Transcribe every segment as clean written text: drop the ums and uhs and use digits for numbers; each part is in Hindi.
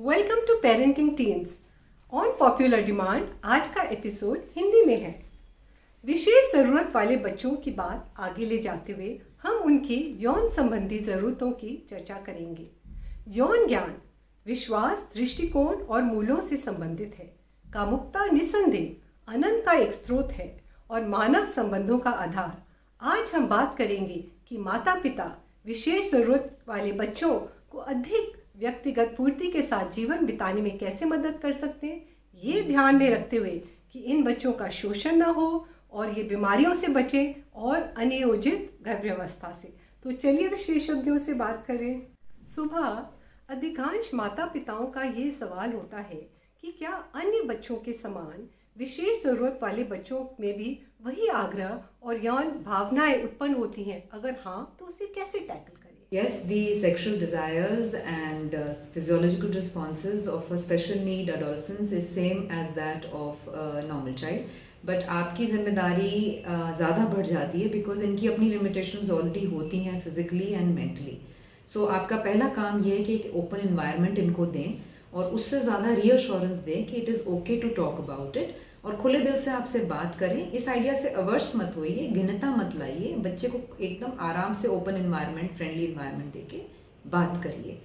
Welcome to parenting teens. On popular demand आज का एपिसोड हिंदी में है। विशेष ज़रूरत वाले बच्चों की बात आगे ले जाते हुए हम उनकी यौन संबंधी ज़रूरतों की चर्चा करेंगे। यौन ज्ञान विश्वास, दृष्टिकोण और मूल्यों से संबंधित है। कामुकता निस्संदेह आनंद का एक स्रोत है और मानव संबंधों का आधार। आज हम बात करेंगे कि माता पिता विशेष ज़रूरत वाले बच्चों को अधिक व्यक्तिगत पूर्ति के साथ जीवन बिताने में कैसे मदद कर सकते हैं, ये ध्यान में रखते हुए कि इन बच्चों का शोषण न हो और ये बीमारियों से बचे और अनियोजित गर्भावस्था से। तो चलिए विशेषज्ञों से बात करें। सुबह अधिकांश माता पिताओं का ये सवाल होता है कि क्या अन्य बच्चों के समान विशेष ज़रूरत वाले बच्चों में भी वही आग्रह और यौन भावनाएं उत्पन्न होती हैं? अगर हाँ, तो उसे कैसे टैकल करें? Yes, the sexual desires and physiological responses of a special need adolescence is same as that of a normal child. But आपकी जिम्मेदारी ज़्यादा बढ़ जाती है बिकॉज इनकी अपनी लिमिटेशंस ऑलरेडी होती हैं फिजिकली एंड मेंटली। सो आपका पहला काम ये है कि एक ओपन इन्वायरमेंट इनको दें और उससे ज़्यादा रीअश्योरेंस दें कि it is okay to talk about it और खुले दिल से आपसे बात करें। इस आइडिया से अवर्स मत होइए, घिनता मत लाइए, बच्चे को एकदम आराम से ओपन इन्वायरमेंट, फ्रेंडली इन्वायरमेंट देके बात करिए।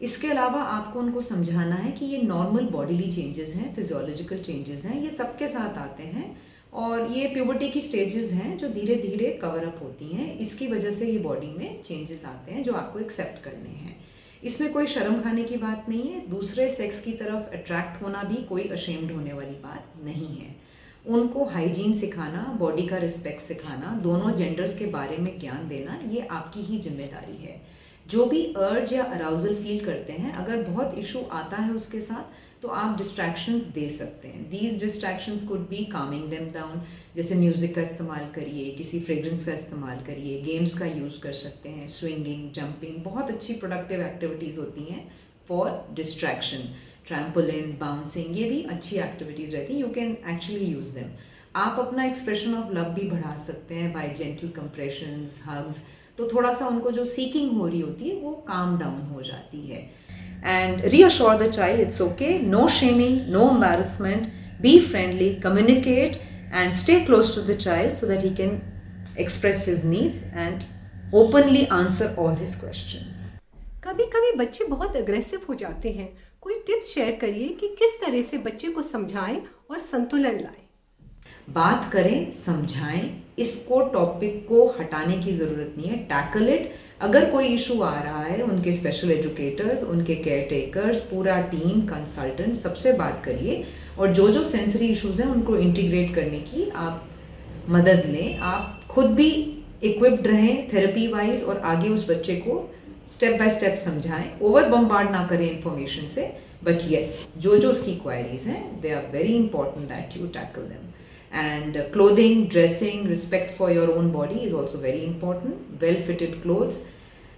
इसके अलावा आपको उनको समझाना है कि ये नॉर्मल बॉडीली चेंजेस हैं, फिजियोलॉजिकल चेंजेस हैं, ये सबके साथ आते हैं और ये प्यूबर्टी की स्टेजेस हैं जो धीरे धीरे कवर अप होती हैं। इसकी वजह से ये बॉडी में चेंजेस आते हैं जो आपको एक्सेप्ट करने हैं। इसमें कोई शर्म खाने की बात नहीं है। दूसरे सेक्स की तरफ अट्रैक्ट होना भी कोई अशेम्ड होने वाली बात नहीं है। उनको हाइजीन सिखाना, बॉडी का रिस्पेक्ट सिखाना, दोनों जेंडर्स के बारे में ज्ञान देना, ये आपकी ही जिम्मेदारी है। जो भी अर्ज या अराउजल फील करते हैं, अगर बहुत इशू आता है उसके साथ, तो आप डिस्ट्रैक्शंस दे सकते हैं। These distractions could be Kameng them down, जैसे म्यूज़िक का इस्तेमाल करिए, किसी फ्रेग्रेंस का इस्तेमाल करिए, गेम्स का यूज़ कर सकते हैं, स्विंगिंग, जंपिंग, बहुत अच्छी प्रोडक्टिव एक्टिविटीज़ होती हैं फॉर डिस्ट्रैक्शन। ट्रैम्पोलिन, बाउंसिंग, ये भी अच्छी एक्टिविटीज़ रहती हैं, you can actually use them. आप अपना एक्सप्रेशन ऑफ लव भी बढ़ा सकते हैं बाय जेंटल कंप्रेशंस, हग्स, तो थोड़ा सा उनको जो सीकिंग हो रही होती है वो काम डाउन हो जाती है। And reassure the child it's okay, no shaming, no embarrassment, be friendly, communicate and stay close to the child so that he can express his needs and openly answer all his questions. कभी कभी बच्चे बहुत अग्रेसिव हो जाते हैं। कोई टिप्स शेयर करिए कि किस तरह से बच्चे को समझाएं और संतुलन लाएं। बात करें, समझाएं, इसको टॉपिक को हटाने की ज़रूरत नहीं है, टैकल इट। अगर कोई इशू आ रहा है, उनके स्पेशल एजुकेटर्स, उनके केयर टेकर्स, पूरा टीम, कंसल्टेंट, सबसे बात करिए और जो जो सेंसरी इश्यूज़ हैं उनको इंटीग्रेट करने की आप मदद लें। आप खुद भी इक्विप्ड रहें थेरेपी वाइज और आगे उस बच्चे को स्टेप बाय स्टेप समझाएं। ओवर बम्बार्ड ना करें इन्फॉर्मेशन से, बट येस, जो जो उसकी क्वायरीज हैं, they are very important that you tackle them. And clothing, dressing, respect for your own body is also very important. Well-fitted clothes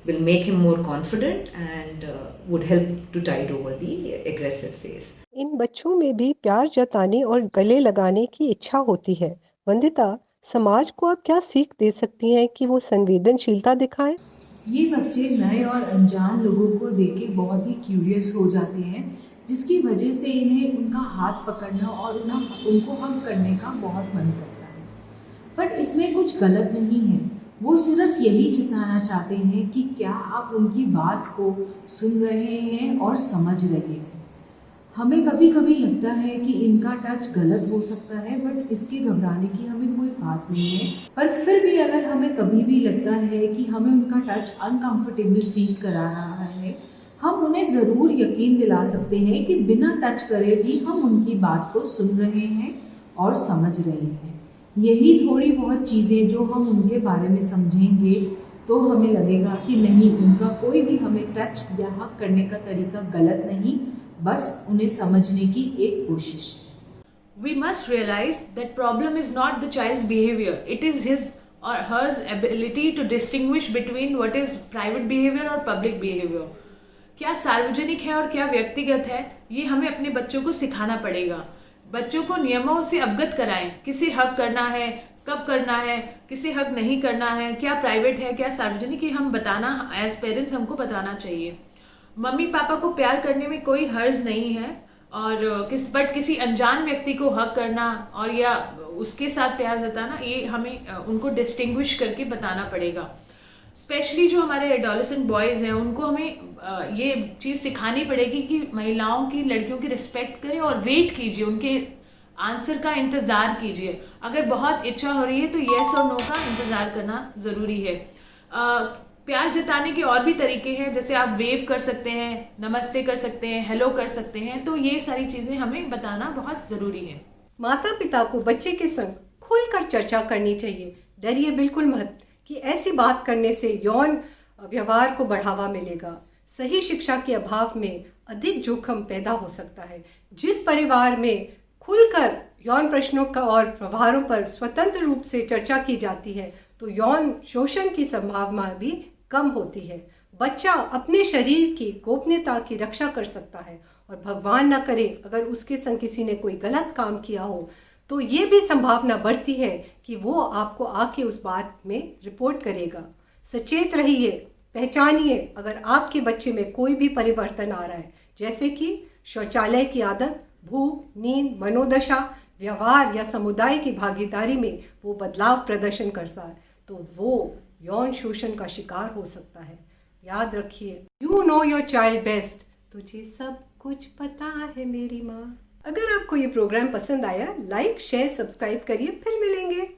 will make him more confident and would help to tide over the aggressive phase. इन बच्चों में भी प्यार जताने और गले लगाने की इच्छा होती है। वंदिता, समाज को आप क्या सीख दे सकती हैं कि वो संवेदनशीलता दिखाएं? ये बच्चे नए और अनजान लोगों को देख के बहुत ही क्यूरियस हो जाते हैं, जिसकी वजह से इन्हें उनका हाथ पकड़ना और उनको हग करने का बहुत मन करता है। पर इसमें कुछ गलत नहीं है। वो सिर्फ यही जताना चाहते हैं कि क्या आप उनकी बात को सुन रहे हैं और समझ रहे हैं। हमें कभी कभी लगता है कि इनका टच गलत हो सकता है, बट इसके घबराने की हमें कोई बात नहीं है। पर फिर भी अगर हमें कभी भी लगता है कि हमें उनका टच अनकंफर्टेबल फील करा रहा है, हम उन्हें ज़रूर यकीन दिला सकते हैं कि बिना टच करे भी हम उनकी बात को सुन रहे हैं और समझ रहे हैं। यही थोड़ी बहुत चीज़ें जो हम उनके बारे में समझेंगे तो हमें लगेगा कि नहीं, उनका कोई भी हमें टच या हक करने का तरीका गलत नहीं, बस उन्हें समझने की एक कोशिश। We must realize that problem is not the child's behavior. It is his or her ability to distinguish between what is private behavior or public behavior. क्या सार्वजनिक है और क्या व्यक्तिगत है, ये हमें अपने बच्चों को सिखाना पड़ेगा। बच्चों को नियमों से अवगत कराएं। किसे हक करना है, कब करना है, किसे हक नहीं करना है, क्या प्राइवेट है, क्या सार्वजनिक, ये हम बताना, एज पेरेंट्स हमको बताना चाहिए। मम्मी पापा को प्यार करने में कोई हर्ज नहीं है, और किसी अनजान व्यक्ति को हक करना और या उसके साथ प्यार जताना, ये हमें उनको डिस्टिंग्विश करके बताना पड़ेगा। स्पेशली जो हमारे एडोलेसेंट बॉयज़ हैं, उनको हमें ये चीज़ सिखानी पड़ेगी कि महिलाओं की, लड़कियों की रिस्पेक्ट करें और वेट कीजिए, उनके आंसर का इंतज़ार कीजिए। अगर बहुत इच्छा हो रही है तो येस और नो का इंतज़ार करना ज़रूरी है। प्यार जताने के और भी तरीके हैं, जैसे आप वेव कर सकते हैं, नमस्ते कर सकते हैं, हेलो कर सकते हैं, तो ये सारी चीज़ें हमें बताना बहुत ज़रूरी है। माता पिता को बच्चे के संग खुलकर चर्चा करनी चाहिए। डरिए बिल्कुल मत कि ऐसी बात करने से यौन व्यवहार को बढ़ावा मिलेगा। सही शिक्षा के अभाव में अधिक जोखिम पैदा हो सकता है। जिस परिवार में खुलकर यौन प्रश्नों का और व्यवहारों पर स्वतंत्र रूप से चर्चा की जाती है, तो यौन शोषण की संभावना भी कम होती है। बच्चा अपने शरीर की गोपनीयता की रक्षा कर सकता है, और भगवान न करे अगर उसके संग किसी ने कोई गलत काम किया हो तो ये भी संभावना बढ़ती है कि वो आपको आके उस बात में रिपोर्ट करेगा। सचेत रहिए, पहचानिए अगर आपके बच्चे में कोई भी परिवर्तन आ रहा है, जैसे कि शौचालय की आदत, भूख, नींद, मनोदशा, व्यवहार या समुदाय की भागीदारी में वो बदलाव प्रदर्शन करता है, तो वो यौन शोषण का शिकार हो सकता है। याद रखिए, you know your child best, तुझे सब कुछ पता है मेरी माँ। अगर आपको ये प्रोग्राम पसंद आया, लाइक, शेयर, सब्सक्राइब करिए। फिर मिलेंगे।